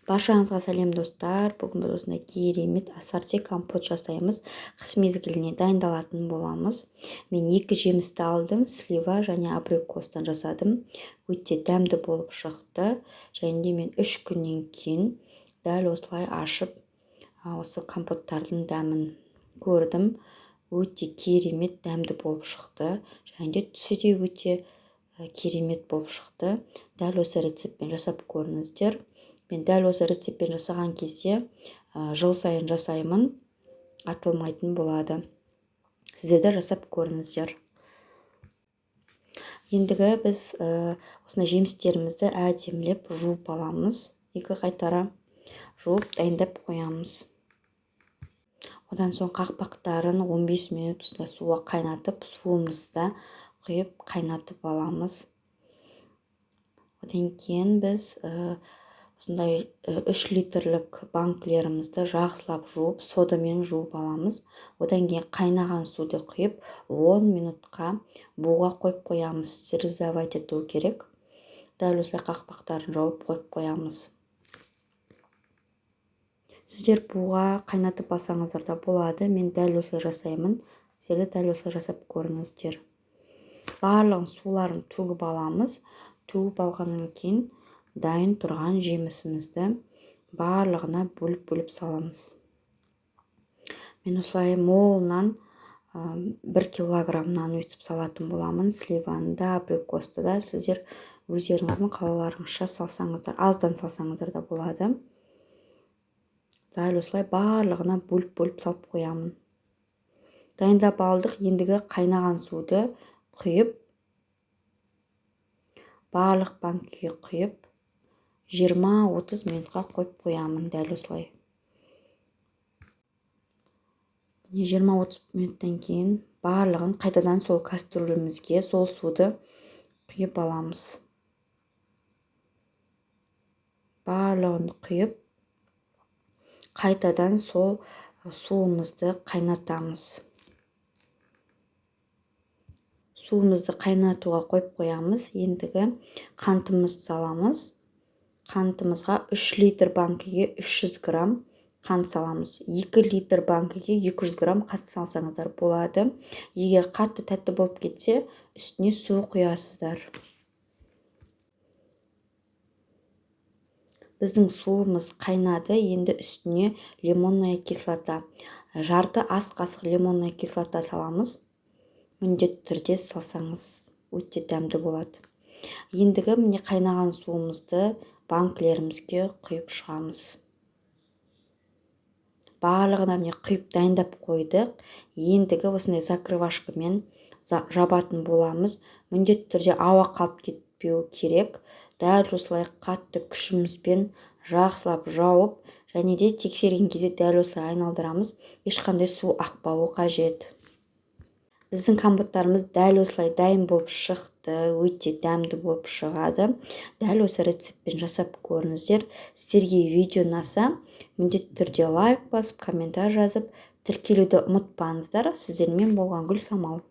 Баршаңызға сәлем достар. Бүгін біз осындай керемет ассорти компот жасаймыз. Қыс мезгіліне дайындалатын боламыз. Мен 2 жемісті алдым, слива және абрикостан жасадым. Өте дәмді болып шықты. Және де мен 3 күннен кейін дәл осылай ашып, осы компоттардың дәмін көрдім. Өте керемет дәмді болып шықты. Және де түсі де өте керемет болып шықты. Дәл осы рецептпен жасап көріңіздер. Мен дәл осы рецептпен жасаған кезде жыл сайын жасаймын, атылмайтын болады. Сіздер де жасап көріңіздер. Ендігі біз осындай жемістерімізді әдемілеп жуып аламыз. 2 қайтара жуып дайындап қоямыз. Одан соң қақпақтарын 15 минут суға қайнатып, суымызды құйып қайнатып аламыз. Одан кейін біз осындай 3 литрлік банкілерімізді жақсылап жуып, содамен жуып аламыз. Одан кейін қайнаған суды құйып, 10 минутқа буға қойып қоямыз. Стерилизовать ету керек. Дәл осылай қақпақтарын жауып қойып қоямыз. Сіздер буға қайнатып алсаңыздар да болады. Мен дәл осылай жасаймын. Сіздер де дәл осылай жасап көріңіздер. Барлығын суларын төгіп аламыз. Төгіп алғаннан кейін дайын тұрған жемісімізді барлығына бөліп саламыз. Мен осылай молынан 1 килограмм нан өтіп салатын боламын. Сливаны да, абрикосты да сіздер өздеріңіздің қалауларыңызша салсаңыздар, аздан салсаңыздар да болады. Дәл осылай барлығына бөліп салып қоямын. Дайындап алдық. Ендігі қайнаған суды құйып, барлық банкіге құйып, 20-30 минутқа қойып қоямын. Дәл осылай. 20-30 минуттан кейін барлығын қайтадан сол кастрюлемізге сол суды құйып аламыз. Барлығын құйып, қайтадан сол суымызды қайнатамыз. Суымызды қайнатуға қойып қоямыз. Ендігі қантымызды саламыз. Қантымызға 3 литр банкіге 300 грамм қант саламыз. 2 литр банкіге 200 грамм қант салсаңыздар болады. Егер қатты тәтті болып кетсе, үстіне су құясыздар. Біздің суымыз қайнады. Енді үстіне лимонная кислота. Жарты ас қасық лимонная кислота саламыз. Міндетті түрде салсаңыз өте дәмді болады. Ендігі міне қайнаған суымызды банкілерімізге құйып шығамыз. Барлығына міне құйып дайындап қойдық. Ендігі осындай закрывашкамен жабатын боламыз. Міндетті түрде ауа қалып кетпеу керек. Дәл осылай қатты күшімізбен жақсылап жауып, және де тексерген кезде дәл осылай айналдырамыз. Ешқандай су ақпауы қажет. Біздің компоттарымыз дәл осылай дайын болып шықты. Өте дәмді болып шығады. Дәл осы рецептпен жасап көріңіздер. Сіздерге видео ұнаса, міндетті түрде лайк басып, комментарий жазып, тіркелуді ұмытпаңыздар. Сіздермен болған Гүл Самал.